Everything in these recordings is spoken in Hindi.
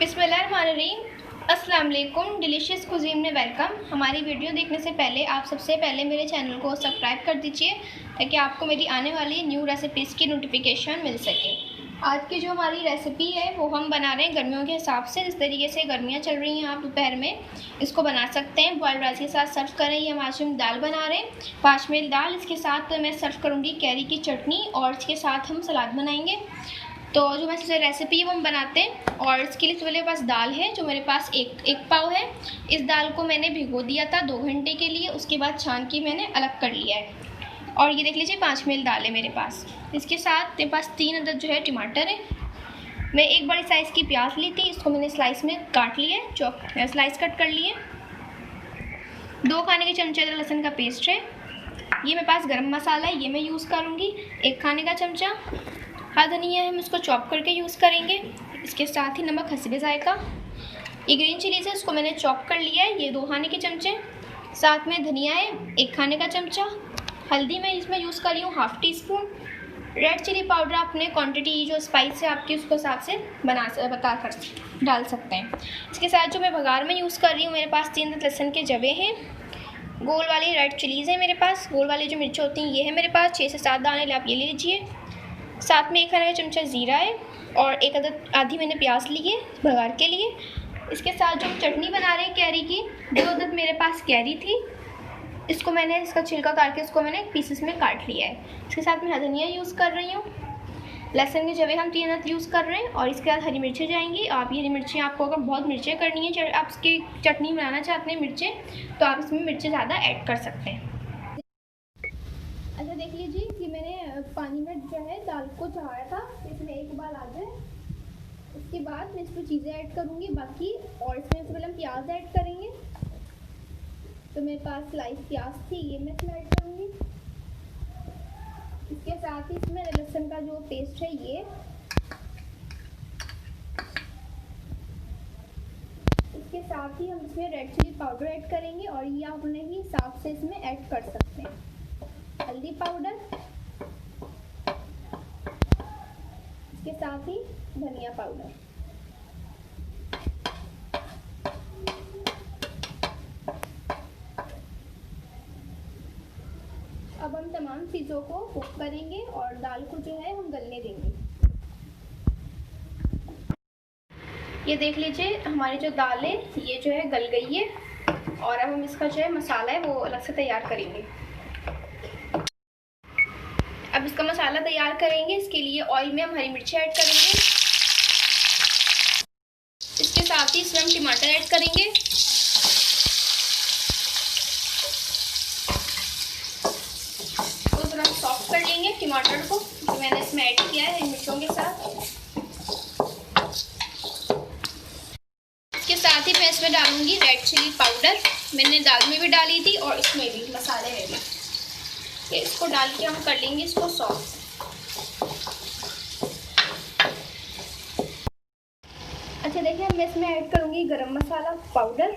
बिस्मिल्लाहिर्रहमानिर्रहीम। अस्सलाम वालेकुम। डिलीशियस कुज़ीन में वेलकम। हमारी वीडियो देखने से पहले आप सबसे पहले मेरे चैनल को सब्सक्राइब कर दीजिए ताकि आपको मेरी आने वाली न्यू रेसिपीज़ की नोटिफिकेशन मिल सके। आज की जो हमारी रेसिपी है वो हम बना रहे हैं गर्मियों के हिसाब से। जिस तरीके से गर्मियाँ चल रही हैं आप दोपहर में इसको बना सकते हैं। बॉइल्ड राइस के साथ सर्व करें। ये हम आज हम दाल बना रहे हैं, पाँचमेल दाल। इसके साथ मैं सर्व करूँगी कैरी की चटनी और इसके साथ हम सलाद बनाएंगे। तो जो मैं सबसे रेसिपी है वो हम बनाते हैं। और इसके लिए मेरे पास दाल है जो मेरे पास एक पाव है। इस दाल को मैंने भिगो दिया था 2 घंटे के लिए, उसके बाद छान के मैंने अलग कर लिया है। और ये देख लीजिए 5 मील दाल है मेरे पास। इसके साथ मेरे पास 3 अदद जो है टमाटर है। मैं एक बड़ी साइज़ की प्याज ली थी, इसको मैंने स्लाइस में काट लिया है, स्लाइस कट कर लिए। 2 खाने के चमचे अदरक लहसुन का पेस्ट है। ये मेरे पास गरम मसाला है, ये मैं यूज़ करूँगी 1 खाने का चमचा। हरा धनिया है, हम इसको चॉप करके यूज़ करेंगे। इसके साथ ही नमक हस्बे जायका। ये ग्रीन चिलीज़ है, इसको मैंने चॉप कर लिया है, ये 2 खाने के चमचे। साथ में धनिया है 1 खाने का चमचा। हल्दी मैं इसमें यूज़ कर रही हूँ 1/2 टीस्पून। रेड चिली पाउडर अपने क्वांटिटी जो स्पाइस है आपकी उसके हिसाब से बता कर डाल सकते हैं। इसके साथ जो मैं बघार में यूज़ कर रही हूँ, मेरे पास 3 लहसुन के जवे हैं। गोल वाली रेड चिलीज़ है मेरे पास, गोल वाली जो मिर्च होती हैं ये है मेरे पास 6 से 7 दाने, आप ये ले लीजिए। साथ में 1 खाने का चमचा ज़ीरा है और आधी मैंने प्याज ली है बघार के लिए। इसके साथ जो हम चटनी बना रहे हैं कैरी की, 2 अदद मेरे पास कैरी थी, इसको मैंने इसका छिलका काट के इसको मैंने पीसेस में काट लिया है। इसके साथ मैं धनिया यूज़ कर रही हूँ। लहसुन के जवे हम 3 अदद यूज़ कर रहे हैं। और इसके बाद हरी मिर्चें जाएंगी। आप ये हरी मिर्चें आपको अगर बहुत मिर्चें करनी है, आप इसकी चटनी बनाना चाहते हैं मिर्चें, तो आप इसमें मिर्चें ज़्यादा ऐड कर सकते हैं। अच्छा देख लीजिए कि मैंने पानी में जो है दाल को चढ़ाया था, इसमें एक उबाल आ जाए उसके बाद मैं इसमें चीज़ें ऐड करूँगी बाकी। और इसमें सबसे पहले हम प्याज ऐड करेंगे। तो मेरे पास स्लाइस प्याज थी, ये मैं इसमें ऐड करूँगी। इसके साथ ही इसमें लहसुन का जो पेस्ट है ये, इसके साथ ही हम इसमें रेड चिली पाउडर ऐड करेंगे और ये आप अपने ही हिसाब से इसमें ऐड कर सकते हैं। हल्दी पाउडर, इसके साथ ही धनिया पाउडर। अब हम तमाम चीज़ों को कुक करेंगे और दाल को जो है हम गलने देंगे। ये देख लीजिए हमारी जो दाल है ये जो है गल गई है। और अब हम इसका जो है मसाला है वो अलग से तैयार करेंगे। अब इसका मसाला तैयार करेंगे, इसके लिए ऑयल में हम हरी मिर्ची ऐड करेंगे। इसके साथ ही इसमें हम टमाटर ऐड करेंगे। तो थोड़ा सॉफ्ट कर लेंगे टमाटर को जो मैंने इसमें ऐड किया है हरी मिर्चों के साथ। इसके साथ ही मैं इसमें डालूंगी रेड चिली पाउडर, मैंने दाल में भी डाली थी और इसमें भी मसाले में भी। इसको डाल के हम कर लेंगे इसको सॉफ्ट। अच्छा देखिए मैं इसमें ऐड करूँगी गरम मसाला पाउडर।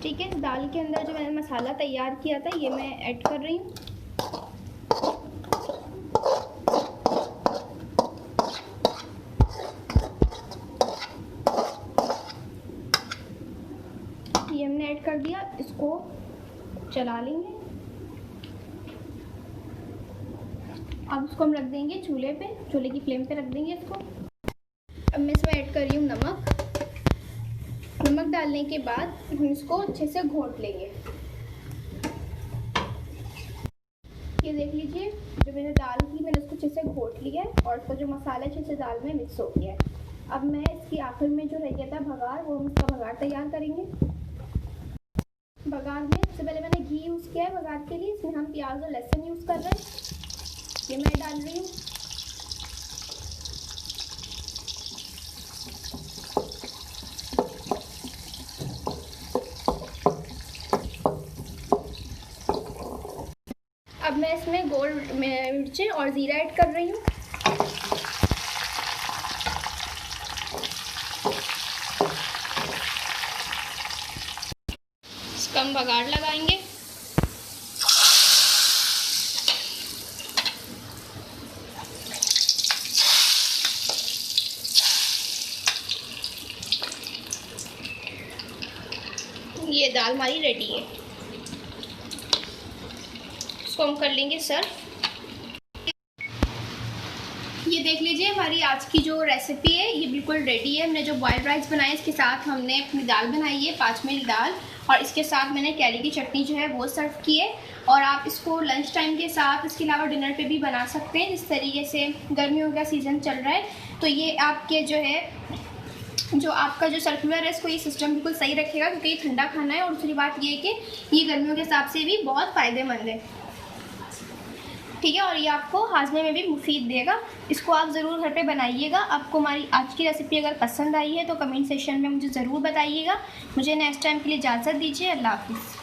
ठीक है, इस दाल के अंदर जो मैंने मसाला तैयार किया था ये मैं ऐड कर रही हूँ। ये हमने ऐड कर दिया, इसको चला लेंगे। अब इसको हम रख देंगे चूल्हे पे, चूल्हे की फ्लेम पे रख देंगे इसको। अब मैं इसमें ऐड कर रही हूँ नमक। नमक डालने के बाद हम इसको अच्छे से घोट लेंगे। ये देख लीजिए जो मैंने दाल की मैंने उसको अच्छे से घोट लिया है और इसका जो मसाला अच्छे से दाल में मिक्स हो गया है। अब मैं इसकी आखिर में जो रह गया था बघार, वो हम इसका बघार तैयार करेंगे। बघार में सबसे पहले मैंने घी यूज़ किया है बघार के लिए। इसमें हम प्याज और लहसुन यूज़ कर रहे हैं, ये मैं डाल रही हूँ। अब मैं इसमें गोल मिर्चें और ज़ीरा ऐड कर रही हूँ। हम बघार लगाएंगे। ये दाल हमारी रेडी है, इसको हम कर लेंगे सर्व। ये देख लीजिए हमारी आज की जो रेसिपी है ये बिल्कुल रेडी है। हमने जो बॉयल्ड राइस बनाए इसके साथ हमने अपनी दाल बनाई है 5 मील दाल, और इसके साथ मैंने कैरी की चटनी जो है वो सर्व की है। और आप इसको लंच टाइम के साथ, इसके अलावा डिनर पे भी बना सकते हैं। जिस तरीके से गर्मियों का सीज़न चल रहा है तो ये आपके जो आपका जो सर्कुलर है इसको ये सिस्टम बिल्कुल सही रखेगा, क्योंकि ये ठंडा खाना है। और दूसरी बात ये है कि ये गर्मियों के हिसाब से भी बहुत फ़ायदेमंद है, ठीक है। और ये आपको हाजमे में भी मुफीद देगा। इसको आप ज़रूर घर पे बनाइएगा। आपको हमारी आज की रेसिपी अगर पसंद आई है तो कमेंट सेक्शन में मुझे ज़रूर बताइएगा। मुझे नेक्स्ट टाइम के लिए इजाज़त दीजिए। अल्लाह हाफिज़।